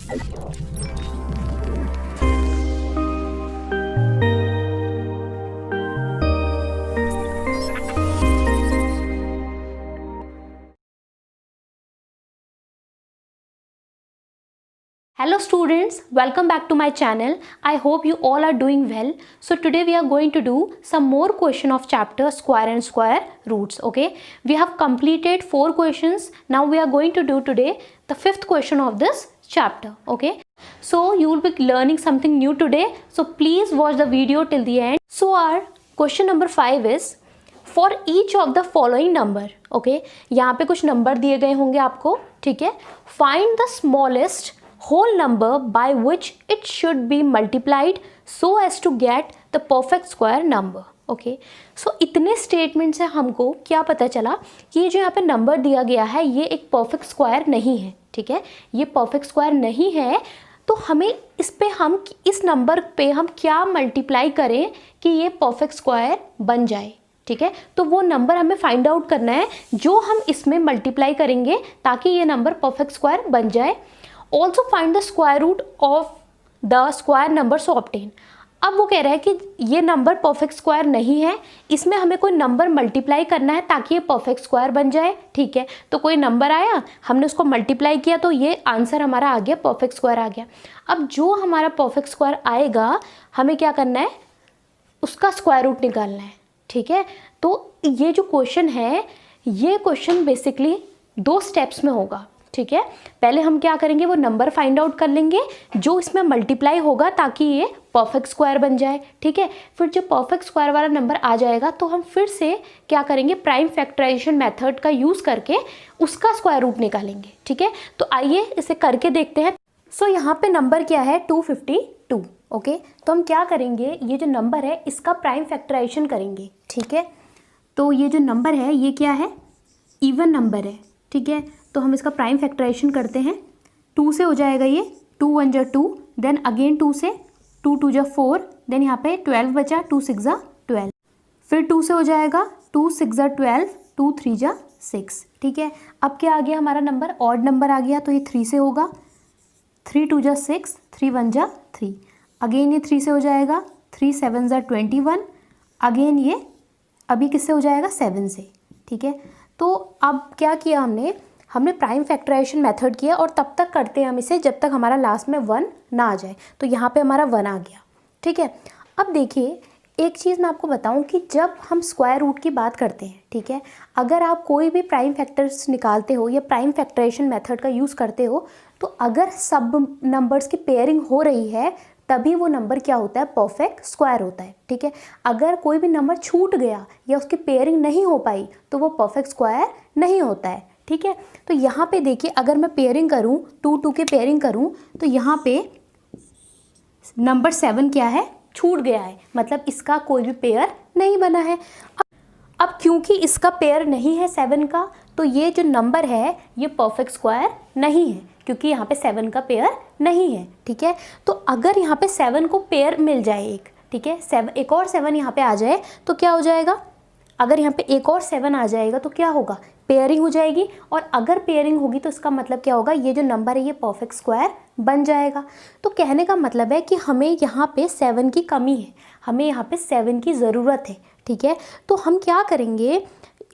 Hello students, welcome back to my channel. I hope you all are doing well. So today we are going to do some more question of chapter square and square roots. Okay, we have completed 4 questions. Now we are going to do today the 5th question of this chapter. Okay, so you will be learning something new today. So please watch the video till the end. So our question number 5 is for each of the following number. Okay, यहाँ पे कुछ number दिए गए होंगे आपको, ठीक है. Find the smallest whole number by which it should be multiplied so as to get the perfect square number. Okay, so इतने स्टेटमेंट से हमको क्या पता चला कि ये जो यहाँ पे नंबर दिया गया है ये एक परफेक्ट स्क्वायर नहीं है. ठीक है, ये परफेक्ट स्क्वायर नहीं है, तो हमें इस नंबर पे हम क्या मल्टीप्लाई करें कि ये परफेक्ट स्क्वायर बन जाए. ठीक है, तो वो नंबर हमें फाइंड आउट करना है जो हम इसमें मल्टीप्लाई करेंगे ताकि ये नंबर परफेक्ट स्क्वायर बन जाए. Also find the square root of the square number so obtain. अब वो कह रहा है कि ये नंबर परफेक्ट स्क्वायर नहीं है, इसमें हमें कोई नंबर मल्टीप्लाई करना है ताकि ये परफेक्ट स्क्वायर बन जाए. ठीक है, तो कोई नंबर आया, हमने उसको मल्टीप्लाई किया तो ये आंसर हमारा आ गया, परफेक्ट स्क्वायर आ गया. अब जो हमारा परफेक्ट स्क्वायर आएगा हमें क्या करना है, उसका स्क्वायर रूट निकालना है. ठीक है, तो ये जो क्वेश्चन है ये क्वेश्चन बेसिकली 2 स्टेप्स में होगा. ठीक है, पहले हम क्या करेंगे, वो नंबर फाइंड आउट कर लेंगे जो इसमें मल्टीप्लाई होगा ताकि ये परफेक्ट स्क्वायर बन जाए. ठीक है, फिर जो परफेक्ट स्क्वायर वाला नंबर आ जाएगा तो हम फिर से क्या करेंगे, प्राइम फैक्टराइजेशन मेथड का यूज़ करके उसका स्क्वायर रूट निकालेंगे. ठीक है, तो आइए इसे करके देखते हैं. सो यहाँ पे नंबर क्या है, 252. ओके, तो हम क्या करेंगे, ये जो नंबर है इसका प्राइम फैक्टराइजेशन करेंगे. ठीक है, तो ये जो नंबर है ये क्या है, इवन नंबर है. ठीक है, तो हम इसका प्राइम फैक्टराइजेशन करते हैं. 2 से हो जाएगा ये, 2 1 जा 2, देन अगेन 2 से, 2 2 जा 4, देन यहाँ पे 12 बचा, 2 6 जा 12, फिर 2 से हो जाएगा 2 6 जा 12, 2 3 जा 6. ठीक है, अब क्या आ गया हमारा नंबर, ऑड नंबर आ गया, तो ये 3 से होगा, 3 2 जा 6, 3 1 जा 3, अगेन ये 3 से हो जाएगा, 3 7 जा 21, अगेन ये अभी किससे हो जाएगा, 7 से. ठीक है, तो अब क्या किया हमने प्राइम फैक्टराइजेशन मेथड किया और तब तक करते हैं हम इसे जब तक हमारा लास्ट में 1 ना आ जाए. तो यहाँ पे हमारा 1 आ गया. ठीक है, अब देखिए एक चीज़ मैं आपको बताऊं कि जब हम स्क्वायर रूट की बात करते हैं, ठीक है, अगर आप कोई भी प्राइम फैक्टर्स निकालते हो या प्राइम फैक्टराइजेशन मेथड का यूज़ करते हो तो अगर सब नंबर्स की पेयरिंग हो रही है तभी वो नंबर क्या होता है, परफेक्ट स्क्वायर होता है. ठीक है, अगर कोई भी नंबर छूट गया या उसकी पेयरिंग नहीं हो पाई तो वो परफेक्ट स्क्वायर नहीं होता है. ठीक है, तो यहाँ पे देखिए अगर मैं पेयरिंग करूँ, 2 2 के पेयरिंग करूँ तो यहाँ पे नंबर 7 क्या है, छूट गया है, मतलब इसका कोई भी पेयर नहीं बना है. अब क्योंकि इसका पेयर नहीं है 7 का, तो ये जो नंबर है ये परफेक्ट स्क्वायर नहीं है क्योंकि यहाँ पे 7 का पेयर नहीं है. ठीक है, तो अगर यहाँ पे 7 को पेयर मिल जाए एक, ठीक है, 7 एक और 7 यहाँ पे आ जाए तो क्या हो जाएगा, अगर यहाँ पे एक और 7 आ जाएगा तो क्या होगा, पेयरिंग हो जाएगी. और अगर पेयरिंग होगी तो इसका मतलब क्या होगा, ये जो नंबर है ये परफेक्ट स्क्वायर बन जाएगा. तो कहने का मतलब है कि हमें यहाँ पे 7 की कमी है, हमें यहाँ पे 7 की ज़रूरत है. ठीक है, तो हम क्या करेंगे,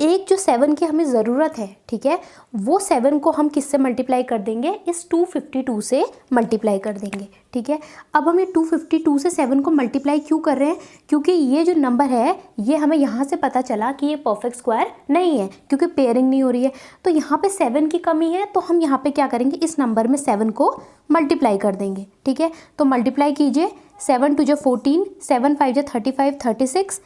एक जो 7 की हमें ज़रूरत है, ठीक है, वो 7 को हम किससे मल्टीप्लाई कर देंगे, इस 252 से मल्टीप्लाई कर देंगे. ठीक है, अब हम ये 252 से 7 को मल्टीप्लाई क्यों कर रहे हैं, क्योंकि ये जो नंबर है ये हमें यहाँ से पता चला कि ये परफेक्ट स्क्वायर नहीं है क्योंकि पेयरिंग नहीं हो रही है. तो यहाँ पे 7 की कमी है तो हम यहाँ पे क्या करेंगे, इस नंबर में 7 को मल्टीप्लाई कर देंगे. ठीक है, तो मल्टीप्लाई कीजिए, 7 2 जा 14, 7 5 जा 35 36,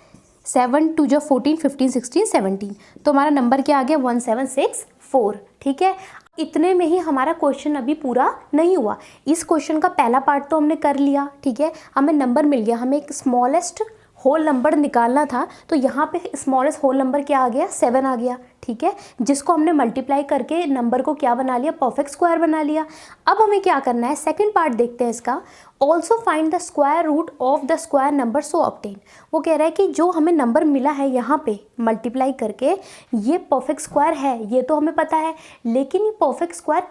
7 2 जा 14 15 16 17, तो हमारा नंबर क्या आ गया, 1764. ठीक है, इतने में ही हमारा क्वेश्चन अभी पूरा नहीं हुआ. इस क्वेश्चन का पहला पार्ट तो हमने कर लिया. ठीक है, हमें नंबर मिल गया, हमें एक स्मॉलेस्ट होल नंबर निकालना था, तो यहाँ पे स्मॉलेस्ट होल नंबर क्या आ गया, 7 आ गया। ठीक है, जिसको हमने मल्टीप्लाई करके नंबर को क्या बना लिया, परफेक्ट स्क्वायर बना लिया। अब हमें क्या करना है, सेकंड पार्ट देखते हैं इसका। Also find the square root of the square number so obtain. वो कह रहा है कि जो हमें नंबर मिला है यहाँ पे मल्टीप्लाई करके, ये परफेक्ट स्क्वायर है, ये तो हमें पता है, लेकिन ये परफेक्ट स्क्वायर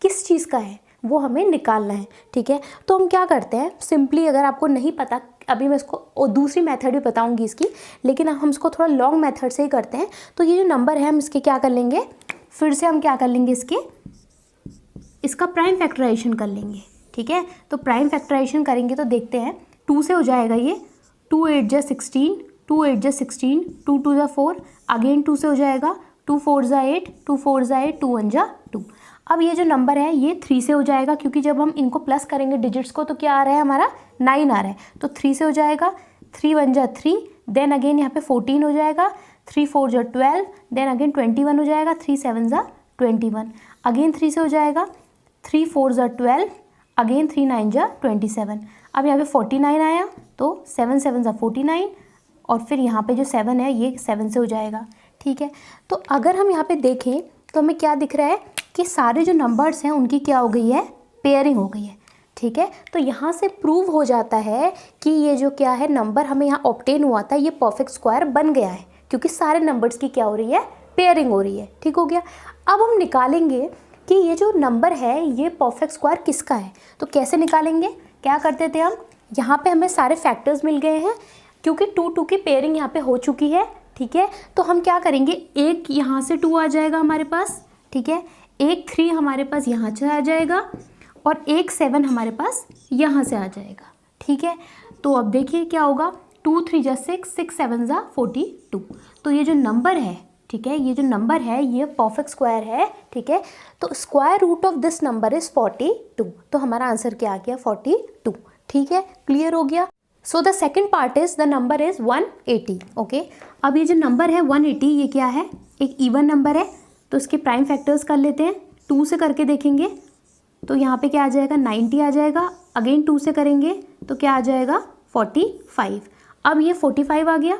किस चीज़ का है, वो हमें निकालना है, ठीक है। तो हम क्या करते हैं, सिंपली अगर आपको नहीं पता, अभी मैं इसको दूसरी मेथड भी बताऊंगी इसकी, लेकिन हम इसको थोड़ा लॉन्ग मेथड से ही करते हैं। तो ये जो नंबर है हम इसके क्या कर लेंगे, फिर से हम क्या कर लेंगे, इसका प्राइम फैक्टराइजेशन कर लेंगे, ठीक है। तो प्राइम फैक्टराइजेशन करेंगे तो देखते हैं 2 से हो जाएगा ये, 2 8 जा 16, 2 8 जा 16, 2 2 जा 4, अगेन 2 से हो जाएगा, 2 4 जा 8, 2 4 जा 8, 2 1 जा 2। अब ये जो नंबर है ये 3 से हो जाएगा, क्योंकि जब हम इनको प्लस करेंगे डिजिट्स को तो क्या आ रहा है हमारा 9 आ रहा है, तो 3 से हो जाएगा, 3 1 जा 3, देन अगेन यहाँ पे 14 हो जाएगा, 3 4 जा 12, देन अगेन 21 हो जाएगा, 3 7 जा 21, अगेन 3 से हो जाएगा, 3 4 जा 12, अगेन 3 9 जा 27। अब यहाँ पे 49 आया तो 7 7 जा 49, और फिर यहाँ पे जो 7 है ये 7 से हो जाएगा, ठीक है। तो अगर हम यहाँ पे देखें तो हमें क्या दिख रहा है कि सारे जो नंबर्स हैं उनकी क्या हो गई है, पेयरिंग हो गई है, ठीक है। तो यहाँ से प्रूव हो जाता है कि ये जो क्या है नंबर हमें यहाँ ऑब्टेन हुआ था ये परफेक्ट स्क्वायर बन गया है, क्योंकि सारे नंबर्स की क्या हो रही है, पेयरिंग हो रही है, ठीक हो गया। अब हम निकालेंगे कि ये जो नंबर है ये परफेक्ट स्क्वायर किसका है। तो कैसे निकालेंगे, क्या करते थे हम, यहाँ पे हमें सारे फैक्टर्स मिल गए हैं, क्योंकि 2 2 की पेयरिंग यहाँ पे हो चुकी है, ठीक है। तो हम क्या करेंगे, एक यहाँ से 2 आ जाएगा हमारे पास, ठीक है, एक 3 हमारे पास यहाँ से आ जाएगा, और एक 7 हमारे पास यहाँ से आ जाएगा, ठीक है। तो अब देखिए क्या होगा, 2 3 जा 6, 6 7 जा 42। तो ये जो नंबर है, ठीक है, ये जो नंबर है ये परफेक्ट स्क्वायर है, ठीक है। तो square root of this number is 42। तो हमारा आंसर क्या आ गया, 42, ठीक है, क्लियर हो गया। So the second part is the number is 180, okay. अब ये जो नंबर है 180 ये क्या है, एक इवन नंबर है, तो इसके प्राइम फैक्टर्स कर लेते हैं, 2 से करके देखेंगे तो यहाँ पे क्या आ जाएगा, 90 आ जाएगा, अगेन 2 से करेंगे तो क्या आ जाएगा, 45। अब ये 45 आ गया,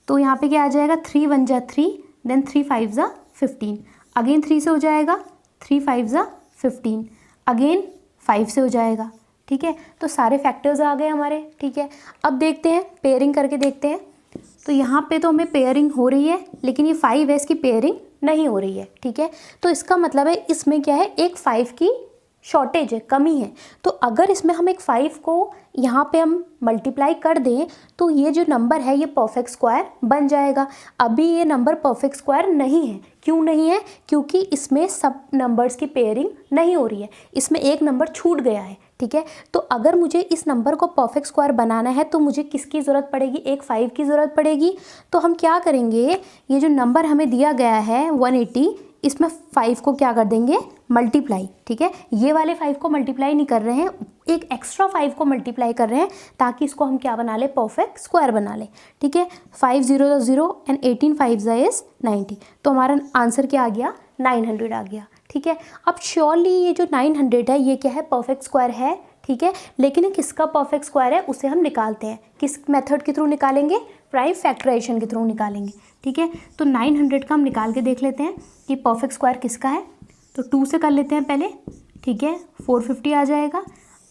तो यहाँ पे क्या आ जाएगा, 3 1 जा 3, देन 3 5 जा 15, अगेन 3 से हो जाएगा, 3 5 जा 15, अगेन 5 से हो जाएगा, ठीक है। तो सारे फैक्टर्स आ गए हमारे, ठीक है। अब देखते हैं, पेयरिंग करके देखते हैं। तो यहाँ पे तो हमें पेयरिंग हो रही है, लेकिन ये 5 है इसकी पेयरिंग नहीं हो रही है, ठीक है। तो इसका मतलब है इसमें क्या है, एक 5 की शॉर्टेज है, कमी है। तो अगर इसमें हम एक 5 को यहाँ पे हम मल्टीप्लाई कर दें तो ये जो नंबर है ये परफेक्ट स्क्वायर बन जाएगा। अभी ये नंबर परफेक्ट स्क्वायर नहीं है, क्यों नहीं है, क्योंकि इसमें सब नंबर्स की पेयरिंग नहीं हो रही है, इसमें एक नंबर छूट गया है, ठीक है। तो अगर मुझे इस नंबर को परफेक्ट स्क्वायर बनाना है तो मुझे किसकी ज़रूरत पड़ेगी, एक 5 की ज़रूरत पड़ेगी। तो हम क्या करेंगे, ये जो नंबर हमें दिया गया है 180, इसमें 5 को क्या कर देंगे, मल्टीप्लाई, ठीक है। ये वाले 5 को मल्टीप्लाई नहीं कर रहे हैं, एक एक्स्ट्रा 5 को मल्टीप्लाई कर रहे हैं, ताकि इसको हम क्या बना ले, परफेक्ट स्क्वायर बना ले, ठीक है। 5 0 0 एंड 18 5 इज 90। तो हमारा आंसर क्या आ गया, 900 आ गया, ठीक है। अब श्योरली ये जो 900 है ये क्या है, परफेक्ट स्क्वायर है, ठीक है। लेकिन ये किसका परफेक्ट स्क्वायर है उसे हम निकालते हैं, किस मेथड के थ्रू निकालेंगे, प्राइम फैक्टराइजेशन के थ्रू निकालेंगे, ठीक है। तो 900 का हम निकाल के देख लेते हैं कि परफेक्ट स्क्वायर किसका है। तो 2 से कर लेते हैं पहले, ठीक है, 450 आ जाएगा,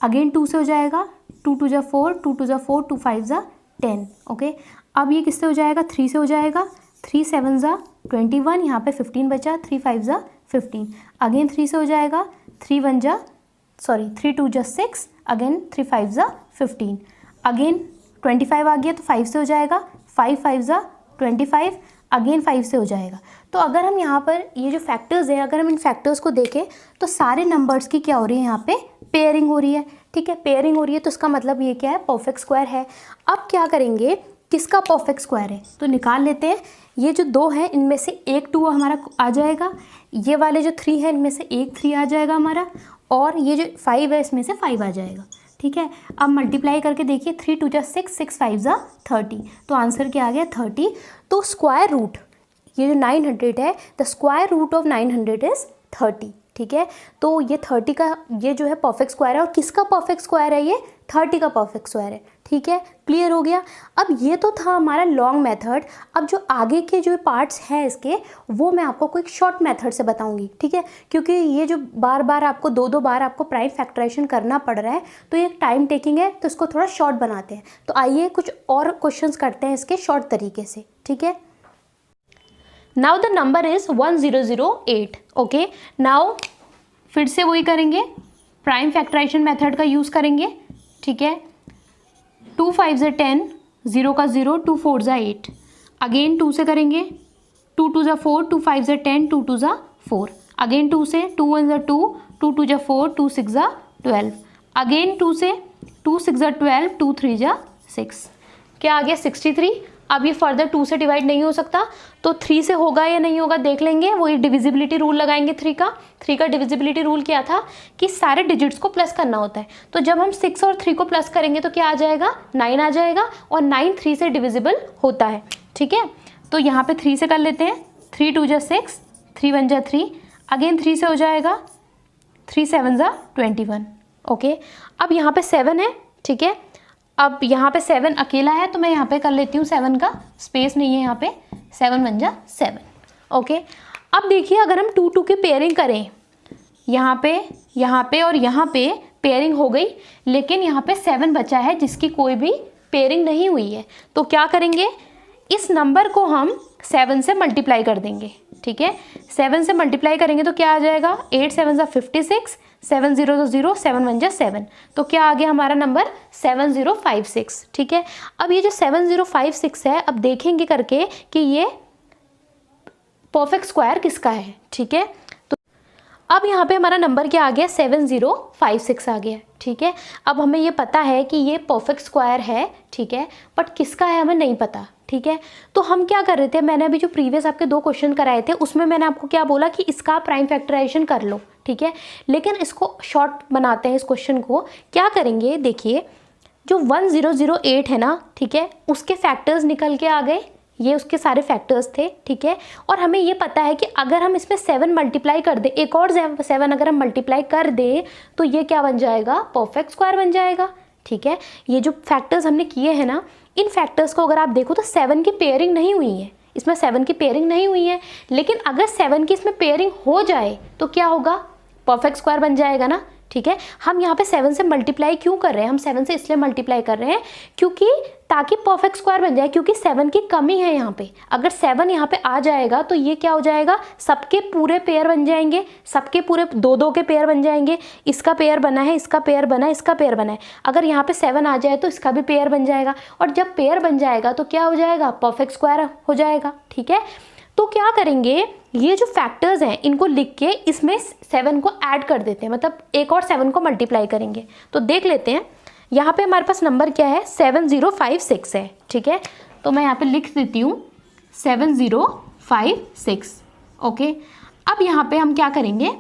अगेन 2 से हो जाएगा, 2 2 जा 4, 2 2 जा 4, 2 5 जा 10, ओके। अब ये किससे हो जाएगा, 3 से हो जाएगा, 3 7 जा 21, यहाँ पे 15 बचा, 3 5 जा 15, अगेन 3 से हो जाएगा, 3 2 जा 6, अगेन 3 5 जा 15, अगेन 25 आ गया तो 5 से हो जाएगा, 5 5 जा 25, अगेन 5 से हो जाएगा। तो अगर हम यहाँ पर ये जो फैक्टर्स हैं, अगर हम इन फैक्टर्स को देखें तो सारे नंबर्स की क्या हो रही है, यहाँ पे पेयरिंग हो रही है, ठीक है। पेयरिंग हो रही है तो इसका मतलब ये क्या है, परफेक्ट स्क्वायर है। अब क्या करेंगे, किसका परफेक्ट स्क्वायर है तो निकाल लेते हैं। ये जो 2 हैं इनमें से एक 2 हमारा आ जाएगा, ये वाले जो 3 हैं इनमें से एक 3 आ जाएगा हमारा, और ये जो 5 है इसमें से 5 आ जाएगा, ठीक है। अब मल्टीप्लाई करके देखिए, 3 2 जा 6, 6 5 जा 30, तो आंसर क्या आ गया, 30। तो स्क्वायर रूट, ये जो 900 है, the square root of 900 is 30, ठीक है। तो ये 30 का ये जो है परफेक्ट स्क्वायर है, और किसका परफेक्ट स्क्वायर है, ये 30 का परफेक्ट स्क्वायर है, ठीक है, क्लियर हो गया। अब ये तो था हमारा लॉन्ग मेथड। अब जो आगे के जो पार्ट्स हैं इसके, वो मैं आपको कोई शॉर्ट मेथड से बताऊंगी, ठीक है। क्योंकि ये जो बार बार आपको 2 बार आपको प्राइम फैक्टराइजेशन करना पड़ रहा है तो ये टाइम टेकिंग है, तो इसको थोड़ा शॉर्ट बनाते हैं। तो आइए कुछ और क्वेश्चंस करते हैं इसके शॉर्ट तरीके से, ठीक है। Now the number is 1008, okay. Now फिर से वही करेंगे, प्राइम फैक्टराइजेशन मेथड का यूज़ करेंगे, ठीक है। 2 5 ज़ा 10, 0 का 0, 2 4 ज़ा 8, अगेन 2 से करेंगे, 2 2 ज़ा 4, 2 5 ज़ा 10, 2 2 ज़ा 4, अगेन 2 से, 2 1 ज़ा 2, 2 2 ज़ा 4, 2 6 ज़ा 12, अगेन 2 से, 2 6 ज़ा 12, 2 3 ज़ा 6, क्या आ गया 63। अब ये फर्दर 2 से डिवाइड नहीं हो सकता, तो 3 से होगा या नहीं होगा देख लेंगे, वही डिविजिबिलिटी रूल लगाएंगे 3 का डिविजिबिलिटी रूल क्या था कि सारे डिजिट्स को प्लस करना होता है। तो जब हम 6 और 3 को प्लस करेंगे तो क्या आ जाएगा, 9 आ जाएगा, और 9 3 से डिविजिबल होता है, ठीक है। तो यहाँ पे 3 से कर लेते हैं, 3 2 ज़ा 6, 3 1 ज़ा 3, अगेन 3 से हो जाएगा, 3 7 ज़ा 21, ओके। अब यहाँ पे 7 है, ठीक है। अब यहाँ पे 7 अकेला है तो मैं यहाँ पे कर लेती हूँ 7 का, स्पेस नहीं है यहाँ पे, 7 1 ज़ा 7, ओके। अब देखिए अगर हम 2 2 की पेयरिंग करें, यहाँ पे और यहाँ पे पेयरिंग हो गई, लेकिन यहाँ पे 7 बचा है जिसकी कोई भी पेयरिंग नहीं हुई है, तो क्या करेंगे, इस नंबर को हम 7 से मल्टीप्लाई कर देंगे, ठीक है। 7 से मल्टीप्लाई करेंगे तो क्या आ जाएगा, 8 7 ज़ा 56, 7 0 ज़ा 0, 7 1 ज़ा 7, तो क्या आ गया हमारा नंबर 7056, ठीक है। अब ये जो 7056 है, अब देखेंगे करके कि ये परफेक्ट स्क्वायर किसका है, ठीक है। तो अब यहाँ पे हमारा नंबर क्या आ गया, 7056 आ गया, ठीक है। अब हमें ये पता है कि ये परफेक्ट स्क्वायर है, ठीक है, बट किसका है हमें नहीं पता, ठीक है। तो हम क्या कर रहे थे, मैंने अभी जो प्रीवियस आपके 2 क्वेश्चन कराए थे उसमें मैंने आपको क्या बोला कि इसका प्राइम फैक्टराइजेशन कर लो, ठीक है। लेकिन इसको शॉर्ट बनाते हैं, इस क्वेश्चन को क्या करेंगे, देखिए जो 1008 है ना, ठीक है, उसके फैक्टर्स निकल के आ गए, ये उसके सारे फैक्टर्स थे, ठीक है। और हमें ये पता है कि अगर हम इसमें 7 मल्टीप्लाई कर दें, एक और 7 अगर हम मल्टीप्लाई कर दें तो ये क्या बन जाएगा, परफेक्ट स्क्वायर बन जाएगा, ठीक है। ये जो फैक्टर्स हमने किए हैं ना, इन फैक्टर्स को अगर आप देखो तो 7 की पेयरिंग नहीं हुई है, इसमें 7 की पेयरिंग नहीं हुई है, लेकिन अगर 7 की इसमें पेयरिंग हो जाए तो क्या होगा, परफेक्ट स्क्वायर बन जाएगा ना, ठीक है। हम यहाँ पे 7 से मल्टीप्लाई क्यों कर रहे हैं, हम 7 से इसलिए मल्टीप्लाई कर रहे हैं क्योंकि ताकि परफेक्ट स्क्वायर बन जाए, क्योंकि 7 की कमी है यहाँ पे। अगर 7 यहाँ पे आ जाएगा तो ये क्या हो जाएगा, सबके पूरे पेयर बन जाएंगे, सबके पूरे 2-2 के पेयर बन जाएंगे, इसका पेयर बना है, इसका पेयर बना है, इसका पेयर बना है। अगर यहाँ पे 7 आ जाए तो इसका भी पेयर बन जाएगा, और जब पेयर बन जाएगा तो क्या हो जाएगा, परफेक्ट स्क्वायर हो जाएगा, ठीक है। तो क्या करेंगे, ये जो फैक्टर्स हैं इनको लिख के इसमें 7 को ऐड कर देते हैं, मतलब एक और 7 को मल्टीप्लाई करेंगे। तो देख लेते हैं, यहाँ पे हमारे पास नंबर क्या है, 7056 है, ठीक है। तो मैं यहाँ पे लिख देती हूँ 7056, ओके। अब यहाँ पे हम क्या करेंगे,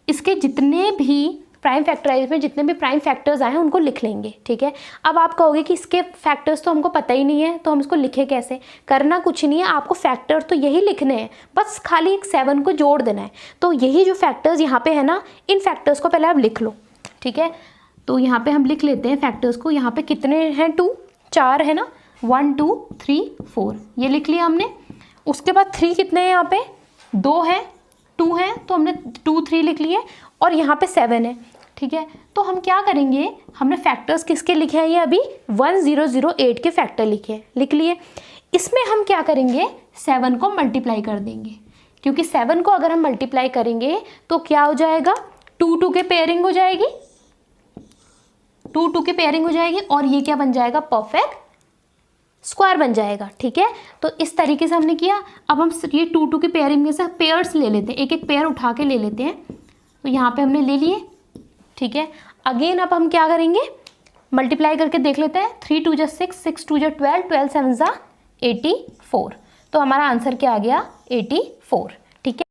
इसके जितने भी प्राइम फैक्टराइज में जितने भी प्राइम फैक्टर्स आए हैं उनको लिख लेंगे, ठीक है। अब आप कहोगे कि इसके फैक्टर्स तो हमको पता ही नहीं है, तो हम इसको लिखे कैसे, करना कुछ नहीं है, आपको फैक्टर तो यही लिखने हैं, बस खाली एक 7 को जोड़ देना है। तो यही जो फैक्टर्स यहाँ पे है ना, इन फैक्टर्स को पहले आप लिख लो, ठीक है। तो यहाँ पे हम लिख लेते हैं फैक्टर्स को, यहाँ पे कितने हैं, 2 4 है ना, 1 2 3 4, ये लिख लिया हमने। उसके बाद 3 कितने हैं, यहाँ पे 2 है, 2 है, तो हमने 2 3 लिख लिए, और यहाँ पे 7 है, ठीक है। तो हम क्या करेंगे, हमने फैक्टर्स किसके लिखे हैं, ये अभी 1008 के फैक्टर लिख लिए। इसमें हम क्या करेंगे, 7 को मल्टीप्लाई कर देंगे, क्योंकि 7 को अगर हम मल्टीप्लाई करेंगे तो क्या हो जाएगा, 2 2 के पेयरिंग हो जाएगी, 2 2 की पेयरिंग हो जाएगी, और ये क्या बन जाएगा, परफेक्ट स्क्वायर बन जाएगा, ठीक है। तो इस तरीके से हमने किया। अब हम ये 2 2 की पेयरिंग में से पेयर्स ले लेते हैं, एक एक पेयर उठा के ले लेते हैं। तो यहाँ पे हमने ले लिए, ठीक है। अगेन अब हम क्या करेंगे, मल्टीप्लाई करके देख लेते हैं, 3 2 ज़ा 6, 6 2 ज़ा 12, 12 7 ज़ा 84, तो हमारा आंसर क्या आ गया, 84, ठीक है।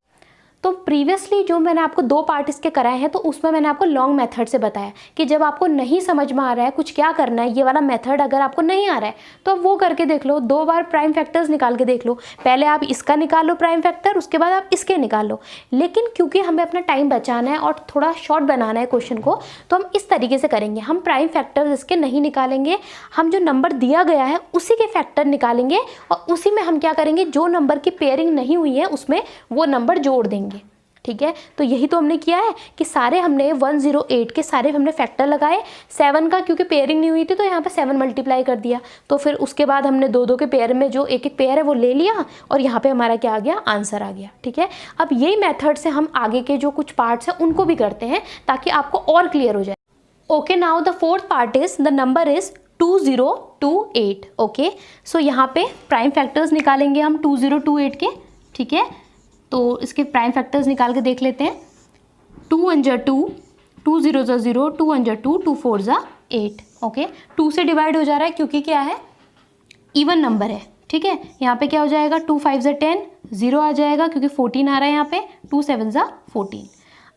तो प्रीवियसली जो मैंने आपको 2 पार्ट इसके कराए हैं, तो उसमें मैंने आपको लॉन्ग मेथड से बताया कि जब आपको नहीं समझ में आ रहा है कुछ क्या करना है, ये वाला मेथड अगर आपको नहीं आ रहा है तो वो करके देख लो, 2 बार प्राइम फैक्टर्स निकाल के देख लो। पहले आप इसका निकाल लो प्राइम फैक्टर, उसके बाद आप इसके निकाल लो। लेकिन क्योंकि हमें अपना टाइम बचाना है और थोड़ा शॉर्ट बनाना है क्वेश्चन को, तो हम इस तरीके से करेंगे, हम प्राइम फैक्टर्स इसके नहीं निकालेंगे, हम जो नंबर दिया गया है उसी के फैक्टर निकालेंगे, और उसी में हम क्या करेंगे, जो नंबर की पेयरिंग नहीं हुई है उसमें वो नंबर जोड़ देंगे, ठीक है। तो यही तो हमने किया है कि सारे हमने 108 के सारे हमने फैक्टर लगाए, 7 का क्योंकि पेयरिंग नहीं हुई थी तो यहाँ पे 7 मल्टीप्लाई कर दिया, तो फिर उसके बाद हमने 2-2 के पेयर में जो एक एक पेयर है वो ले लिया और यहाँ पे हमारा क्या आ गया, आंसर आ गया। ठीक है, अब यही मेथड से हम आगे के जो कुछ पार्ट्स हैं उनको भी करते हैं ताकि आपको और क्लियर हो जाए। Okay, now the fourth part is the number is 2028। Okay, so यहाँ पे प्राइम फैक्टर्स निकालेंगे हम 2028 के। ठीक है, तो इसके प्राइम फैक्टर्स निकाल के देख लेते हैं। 2 1 जा 2, 2 0 जा 0, 2 1 जा 2, 2 4 जा 8। ओके, 2 से डिवाइड हो जा रहा है क्योंकि क्या है, इवन नंबर है। ठीक है, यहाँ पे क्या हो जाएगा, 2 5 जा 10, 0 आ जाएगा क्योंकि 14 आ रहा है यहाँ पे, 2 7 जा 14।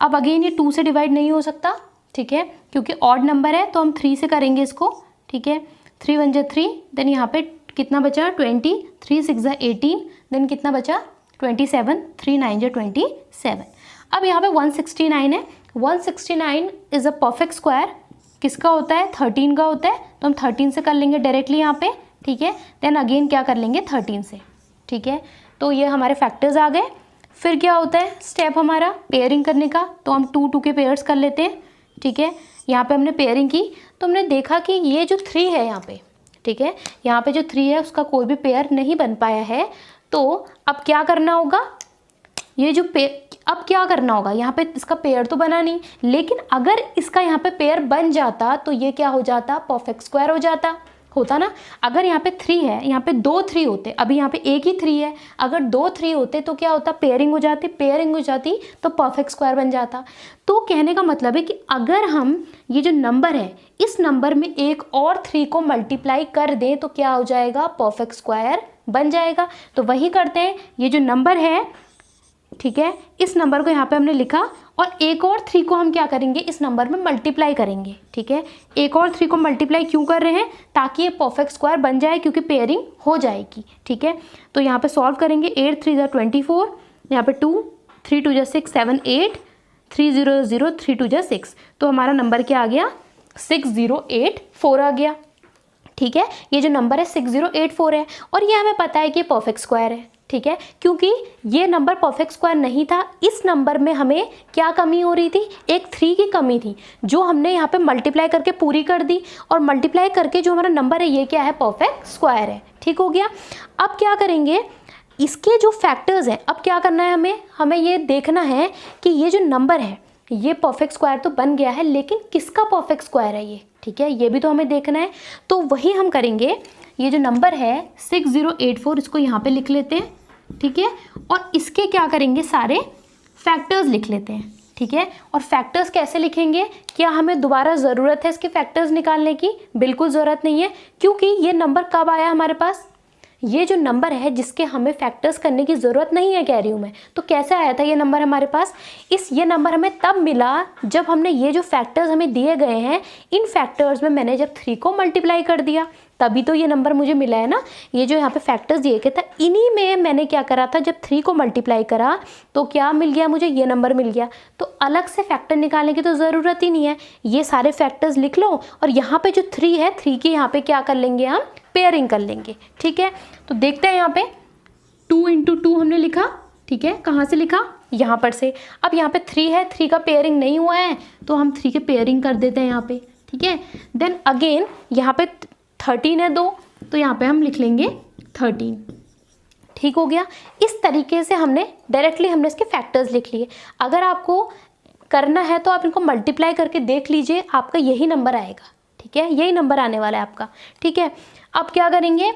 अब अगेन ये 2 से डिवाइड नहीं हो सकता, ठीक है, क्योंकि ऑड नंबर है, तो हम 3 से करेंगे इसको। ठीक है, 3 1 जा 3, देन यहाँ पे कितना बचा 20, 3 6 जा 18, देन कितना बचा 27, 3 9 जा 27। अब यहाँ पे 169 है, 169 इज़ अ परफेक्ट स्क्वायर, किसका होता है, 13 का होता है, तो हम 13 से कर लेंगे डायरेक्टली यहाँ पे। ठीक है, देन अगेन क्या कर लेंगे 13 से। ठीक है, तो ये हमारे फैक्टर्स आ गए। फिर क्या होता है स्टेप हमारा पेयरिंग करने का, तो हम 2 2 के पेयर्स कर लेते हैं। ठीक है, यहाँ पे हमने पेयरिंग की तो हमने देखा कि ये जो 3 है यहाँ पे, ठीक है, यहाँ पे जो 3 है उसका कोई भी पेयर नहीं बन पाया है, तो अब क्या करना होगा, ये जो अब क्या करना होगा, यहाँ पे इसका पेयर तो बना नहीं, लेकिन अगर इसका यहाँ पे पेयर बन जाता तो ये क्या हो जाता, परफेक्ट स्क्वायर हो जाता, होता ना। अगर यहाँ पे 3 है, यहाँ पे 2 3 होते, अभी यहाँ पे एक ही 3 है, अगर 2 3 होते तो क्या होता, पेयरिंग हो जाती, पेयरिंग हो जाती तो परफेक्ट स्क्वायर बन जाता। तो कहने का मतलब है कि अगर हम ये जो नंबर है इस नंबर में एक और 3 को मल्टीप्लाई कर दें तो क्या हो जाएगा, परफेक्ट स्क्वायर बन जाएगा। तो वही करते हैं, ये जो नंबर है, ठीक है, इस नंबर को यहाँ पे हमने लिखा और एक और 3 को हम क्या करेंगे, इस नंबर में मल्टीप्लाई करेंगे। ठीक है, एक और 3 को मल्टीप्लाई क्यों कर रहे हैं, ताकि ये परफेक्ट स्क्वायर बन जाए, क्योंकि पेयरिंग हो जाएगी। ठीक है, तो यहाँ पे सॉल्व करेंगे, 8 3 जा 24, यहाँ पे 2 3 2 जा 6 7 8, 3 0 0 3 2 जा 6, तो हमारा नंबर क्या आ गया, 6084 आ गया। ठीक है, ये जो नंबर है 6084 है और ये हमें पता है कि परफेक्ट स्क्वायर है। ठीक है, क्योंकि ये नंबर परफेक्ट स्क्वायर नहीं था, इस नंबर में हमें क्या कमी हो रही थी, एक 3 की कमी थी, जो हमने यहाँ पे मल्टीप्लाई करके पूरी कर दी, और मल्टीप्लाई करके जो हमारा नंबर है ये क्या है, परफेक्ट स्क्वायर है। ठीक हो गया। अब क्या करेंगे, इसके जो फैक्टर्स हैं, अब क्या करना है, हमें ये देखना है कि ये जो नंबर है ये परफेक्ट स्क्वायर तो बन गया है, लेकिन किसका परफेक्ट स्क्वायर है ये। ठीक है, ये भी तो हमें देखना है, तो वही हम करेंगे। ये जो नंबर है 6084, इसको यहाँ पे लिख लेते हैं। ठीक है, और इसके क्या करेंगे, सारे फैक्टर्स लिख लेते हैं। ठीक है, और फैक्टर्स कैसे लिखेंगे, क्या हमें दोबारा ज़रूरत है इसके फैक्टर्स निकालने की, बिल्कुल ज़रूरत नहीं है, क्योंकि ये नंबर कब आया हमारे पास, ये जो नंबर है जिसके हमें फैक्टर्स करने की ज़रूरत नहीं है कह रही हूँ मैं, तो कैसे आया था ये नंबर हमारे पास, ये नंबर हमें तब मिला जब हमने ये जो फैक्टर्स हमें दिए गए हैं, इन फैक्टर्स में मैंने जब 3 को मल्टीप्लाई कर दिया, तभी तो ये नंबर मुझे मिला है ना। ये जो यहाँ पे फैक्टर्स दिए गए थे, इन्हीं में मैंने क्या करा था, जब 3 को मल्टीप्लाई करा तो क्या मिल गया मुझे, ये नंबर मिल गया। तो अलग से फैक्टर निकालने की तो ज़रूरत ही नहीं है, ये सारे फैक्टर्स लिख लो और यहाँ पे जो 3 है, 3 की यहाँ पे क्या कर लेंगे, हम पेयरिंग कर लेंगे। ठीक है, तो देखते हैं यहाँ पे 2 × 2 हमने लिखा। ठीक है, कहाँ से लिखा, यहाँ पर से। अब यहाँ पे 3 है, 3 का पेयरिंग नहीं हुआ है तो हम 3 के पेयरिंग कर देते हैं यहाँ पे। ठीक है, देन अगेन यहाँ पे 13 है 2, तो यहाँ पे हम लिख लेंगे 13। ठीक हो गया। इस तरीके से हमने डायरेक्टली इसके फैक्टर्स लिख लिए। अगर आपको करना है तो आप इनको मल्टीप्लाई करके देख लीजिए, आपका यही नंबर आएगा। ठीक है, यही नंबर आने वाला है आपका। ठीक है, अब क्या करेंगे,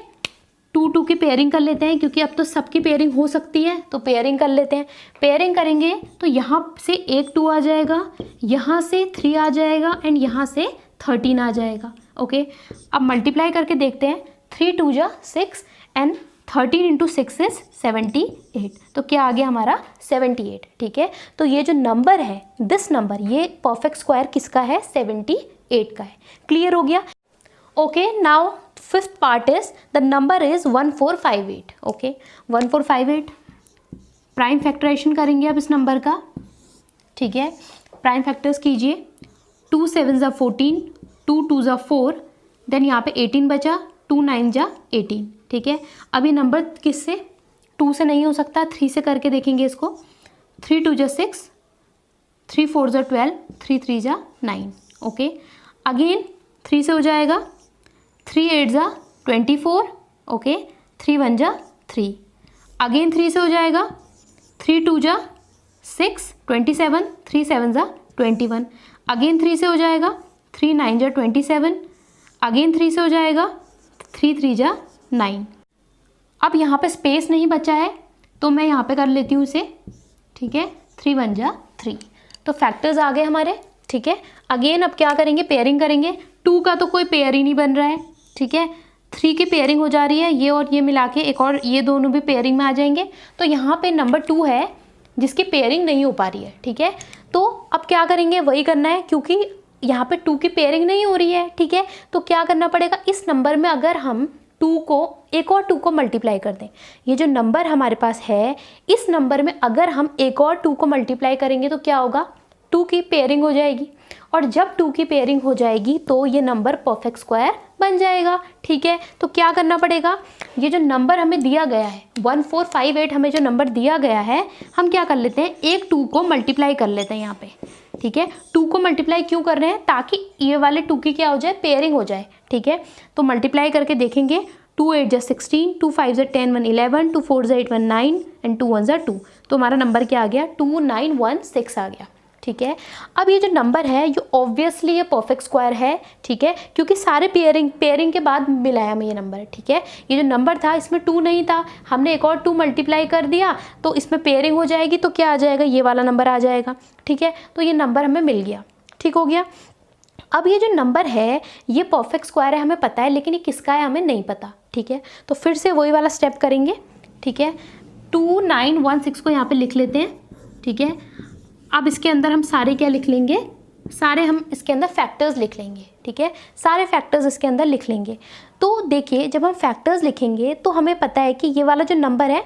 2 2 की पेयरिंग कर लेते हैं, क्योंकि अब तो सबकी पेयरिंग हो सकती है, तो पेयरिंग कर लेते हैं। पेयरिंग करेंगे तो यहाँ से एक 2 आ जाएगा, यहाँ से 3 आ जाएगा एंड यहाँ से 13 आ जाएगा। ओके, अब मल्टीप्लाई करके देखते हैं, 3 2 जा 6 एंड 13 × 6 इज 78, तो क्या आ गया हमारा 78। ठीक है, तो ये जो नंबर है, दिस नंबर, ये परफेक्ट स्क्वायर किसका है, 78 का है। क्लियर हो गया। Okay, now fifth part is the number is 1458। Okay, 1458 prime factorisation करेंगे अब इस नंबर का। ठीक है, प्राइम फैक्टर्स कीजिए, 2 7 जा 14, 2 2 जा 4, देन यहाँ पे 18 बचा, 2 9 जा 18। ठीक है, अब ये नंबर किससे, 2 से नहीं हो सकता, 3 से करके देखेंगे इसको। 3 2 जा 6, 3 4 जा 12, 3 3 जा 9, ओके। अगेन 3 से हो जाएगा, 3 8 जा 24, ओके, 3 1 जा 3। अगेन 3 से हो जाएगा, 3 2 जा 6 27, 3 7 जा 21। अगेन 3 से हो जाएगा, 3 9 जा 27। अगेन 3 से हो जाएगा, 3 3 जा 9। अब यहाँ पे स्पेस नहीं बचा है तो मैं यहाँ पे कर लेती हूँ इसे, ठीक है, 3 1 जा 3। तो फैक्टर्स आ गए हमारे, ठीक है। अगेन अब क्या करेंगे, पेयरिंग करेंगे। 2 का तो कोई पेयर ही नहीं बन रहा है, ठीक है। 3 की पेयरिंग हो जा रही है, ये और ये मिला के एक और, ये दोनों भी पेयरिंग में आ जाएंगे। तो यहाँ पे नंबर 2 है जिसकी पेयरिंग नहीं हो पा रही है, ठीक है। तो अब क्या करेंगे, वही करना है क्योंकि यहाँ पे 2 की पेयरिंग नहीं हो रही है, ठीक है। तो क्या करना पड़ेगा, इस नंबर में अगर हम 2 को, एक और 2 को मल्टीप्लाई कर दें, ये जो नंबर हमारे पास है इस नंबर में अगर हम एक और 2 को मल्टीप्लाई करेंगे तो क्या होगा, 2 की पेयरिंग हो जाएगी। और जब 2 की पेयरिंग हो जाएगी तो ये नंबर परफेक्ट स्क्वायर बन जाएगा, ठीक है। तो क्या करना पड़ेगा, ये जो नंबर हमें दिया गया है 1458 हमें जो नंबर दिया गया है, हम क्या कर लेते हैं, एक 2 को मल्टीप्लाई कर लेते हैं यहाँ पे, ठीक है। 2 को मल्टीप्लाई क्यों कर रहे हैं, ताकि ये वाले 2 की क्या हो जाए, पेयरिंग हो जाए, ठीक है। तो मल्टीप्लाई करके देखेंगे, 2 8 जा 16, 2 5 जा 10, 1 11, 2 4 जा 8 1 9 एंड 2 1 जा 2। तो हमारा नंबर क्या आ गया, 2916 आ गया, ठीक है। अब ये जो नंबर है ये ऑब्वियसली ये परफेक्ट स्क्वायर है, ठीक है, क्योंकि सारे पेयरिंग के बाद मिला है हमें ये नंबर, ठीक है। ये जो नंबर था इसमें 2 नहीं था, हमने एक और 2 मल्टीप्लाई कर दिया तो इसमें पेयरिंग हो जाएगी तो क्या आ जाएगा, ये वाला नंबर आ जाएगा, ठीक है। तो ये नंबर हमें मिल गया, ठीक हो गया। अब ये जो नंबर है ये परफेक्ट स्क्वायर है हमें पता है, लेकिन ये किसका है हमें नहीं पता, ठीक है। तो फिर से वही वाला स्टेप करेंगे, ठीक है। 2916 को यहाँ पे लिख लेते हैं, ठीक है। अब इसके अंदर हम सारे क्या लिख लेंगे, सारे हम इसके अंदर फैक्टर्स लिख लेंगे, ठीक है। सारे फैक्टर्स इसके अंदर लिख लेंगे। तो देखिए जब हम फैक्टर्स लिखेंगे तो हमें पता है कि ये वाला जो नंबर है,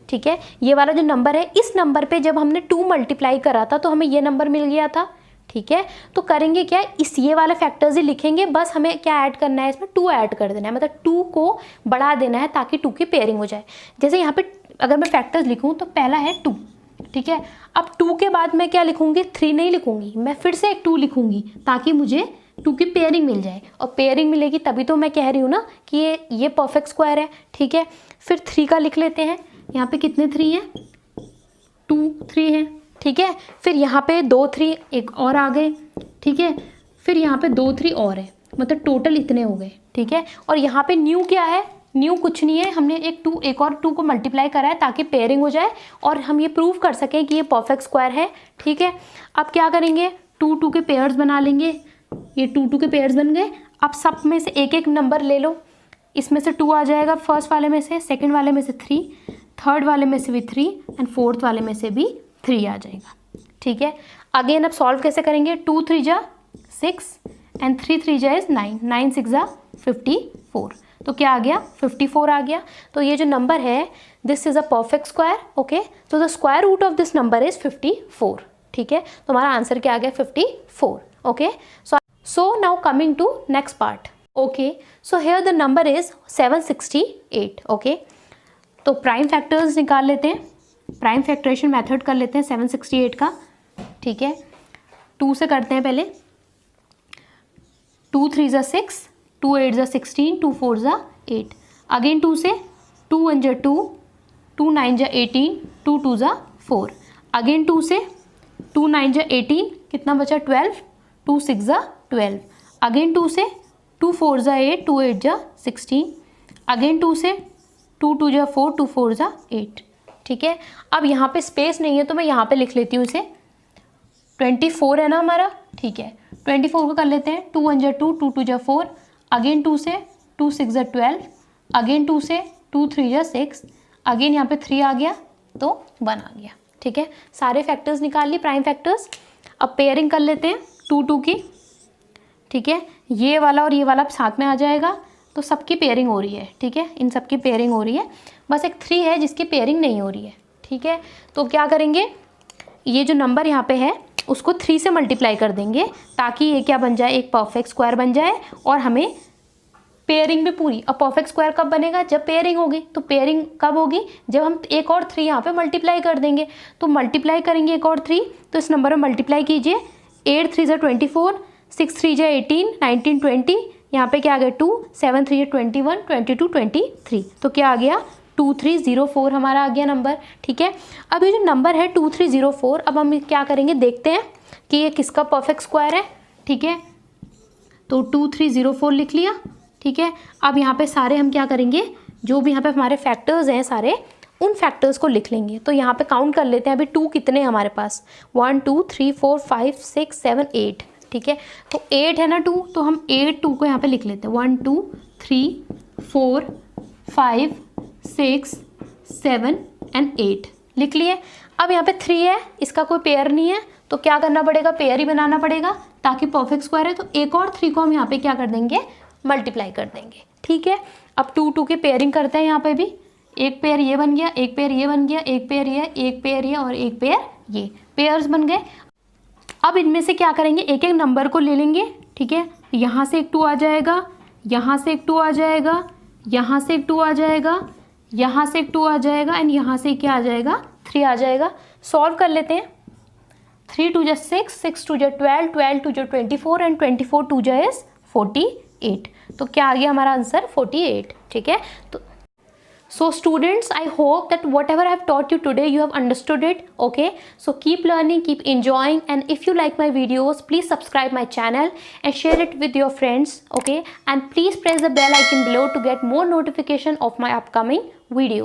ठीक है, ये वाला जो नंबर है इस नंबर पे जब हमने 2 मल्टीप्लाई करा था तो हमें ये नंबर मिल गया था, ठीक है। तो करेंगे क्या, इस ये वाले फैक्टर्स ही लिखेंगे, बस हमें क्या ऐड करना है, इसमें 2 ऐड कर देना है, मतलब 2 को बढ़ा देना है ताकि 2 की पेयरिंग हो जाए। जैसे यहाँ पे अगर मैं फैक्टर्स लिखूँ तो पहला है 2, ठीक है। अब 2 के बाद मैं क्या लिखूंगी, 3 नहीं लिखूंगी, मैं फिर से एक 2 लिखूंगी ताकि मुझे 2 की पेयरिंग मिल जाए। और पेयरिंग मिलेगी तभी तो मैं कह रही हूँ ना कि ये परफेक्ट स्क्वायर है, ठीक है। फिर 3 का लिख लेते हैं, यहाँ पे कितने 3 हैं, 2 3 हैं, ठीक है। फिर यहाँ पे 2 3 एक और आ गए, ठीक है। फिर यहाँ पे 2 3 और है, मतलब टोटल इतने हो गए, ठीक है। और यहाँ पे न्यू क्या है, न्यू कुछ नहीं है, हमने एक और 2 को मल्टीप्लाई करा है ताकि पेयरिंग हो जाए और हम ये प्रूव कर सकें कि ये परफेक्ट स्क्वायर है, ठीक है। अब क्या करेंगे, 2 2 के पेयर्स बना लेंगे, ये 2 2 के पेयर्स बन गए। अब सब में से एक एक नंबर ले लो, इसमें से 2 आ जाएगा फर्स्ट वाले में से, सेकंड वाले में से 3, थर्ड वाले में से भी 3 एंड फोर्थ वाले में से भी 3 आ जाएगा, ठीक है। अगेन अब सॉल्व कैसे करेंगे, 2 3 जा 6 एंड 3 3 जा 9, 9 6 जा 54। तो क्या आ गया, 54 आ गया। तो ये जो नंबर है this is a perfect square, okay. तो the square root of this number is 54, ठीक है। तो हमारा आंसर क्या आ गया, 54, okay. So now coming to next part, okay. So here the number is 768, okay. तो प्राइम फैक्टर्स निकाल लेते हैं, प्राइम फैक्टरेशन मेथड कर लेते हैं 768 का, ठीक है। 2 से करते हैं पहले, 2 3 जा 6, 2 8 जा 16, 2 4 जा 8। अगेन 2 से, 2 1 जा 2, 2 9 जा 18, 2 2 जा 4। अगेन 2 से, 2 9 जा 18, कितना बचा 12, 2 6 जा 12। अगेन 2 से, 2 4 जा 8, 2 8 जा 16। अगेन 2 से, 2 2 जा 4, 2 4 जा 8, ठीक है। अब यहाँ पे स्पेस नहीं है तो मैं यहाँ पे लिख लेती हूँ इसे, 24 है ना हमारा, ठीक है। 24 को कर लेते हैं, 2 1 जा 2, 2 2 जा 4। अगेन 2 से, 2 6 जा 12। अगेन 2 से, 2 3 जा 6। अगेन यहाँ पे 3 आ गया तो 1 आ गया, ठीक है। सारे फैक्टर्स निकाल लिए, प्राइम फैक्टर्स। अब पेयरिंग कर लेते हैं 2 2 की, ठीक है। ये वाला और ये वाला साथ में आ जाएगा तो सबकी पेयरिंग हो रही है, ठीक है। इन सबकी पेयरिंग हो रही है, बस एक 3 है जिसकी पेयरिंग नहीं हो रही है, ठीक है। तो क्या करेंगे, ये जो नंबर यहाँ पे है उसको 3 से मल्टीप्लाई कर देंगे ताकि ये क्या बन जाए, एक परफेक्ट स्क्वायर बन जाए और हमें पेयरिंग भी पूरी। अब परफेक्ट स्क्वायर कब बनेगा, जब पेयरिंग होगी। तो पेयरिंग कब होगी, जब हम एक और 3 यहाँ पे मल्टीप्लाई कर देंगे। तो मल्टीप्लाई करेंगे एक और 3, तो इस नंबर में मल्टीप्लाई कीजिए। 8 3 ज़ा 24, 6 3 ज़ा 18, 19 20, यहाँ पे क्या आ गया 2, 7 3 ज़ा 21, 22 23, तो क्या आ गया 2304 हमारा आ गया नंबर। ठीक है, अब ये जो नंबर है 2304, अब हम क्या करेंगे देखते हैं कि ये किसका परफेक्ट स्क्वायर है। ठीक है, तो 2304 लिख लिया। ठीक है, अब यहाँ पे सारे हम क्या करेंगे, जो भी यहाँ पे हमारे फैक्टर्स हैं सारे, उन फैक्टर्स को लिख लेंगे। तो यहाँ पे काउंट कर लेते हैं अभी 2 कितने हैं हमारे पास, 1 2 3 4 5 6 7 8। ठीक है, तो 8 है ना 2, तो हम 8 2 को यहाँ पे लिख लेते हैं। 1 2 3 4 5 6 7 एंड 8 लिख लिए। अब यहाँ पे 3 है, इसका कोई पेयर नहीं है, तो क्या करना पड़ेगा, पेयर ही बनाना पड़ेगा ताकि परफेक्ट स्क्वायर है। तो एक और 3 को हम यहाँ पे क्या कर देंगे, मल्टीप्लाई कर देंगे। ठीक है, अब 2 2 के पेयरिंग करते हैं। यहाँ पे भी एक पेयर ये बन गया, एक पेयर ये बन गया, एक पेयर ये, एक पेयर ये और एक पेयर ये, पेयर्स बन गए। अब इनमें से क्या करेंगे, एक एक नंबर को ले लेंगे। ठीक है, यहाँ से एक 2 आ जाएगा, यहाँ से एक 2 आ जाएगा, यहाँ से एक 2 आ जाएगा, यहाँ से एक 2 आ जाएगा एंड यहाँ से क्या आ जाएगा, 3 आ जाएगा। सॉल्व कर लेते हैं। 3 2 जा 6, 6 2 जा 12, 12 2 जा 24 एंड 24 2 जा इज 48। तो क्या आ गया हमारा आंसर 48। ठीक है, तो so students, I hope that whatever I have taught you today you have understood it. Okay, so keep learning, keep enjoying, and if you like my videos, please subscribe my channel and share it with your friends. Okay, and please press the bell icon below to get more notification of my upcoming video.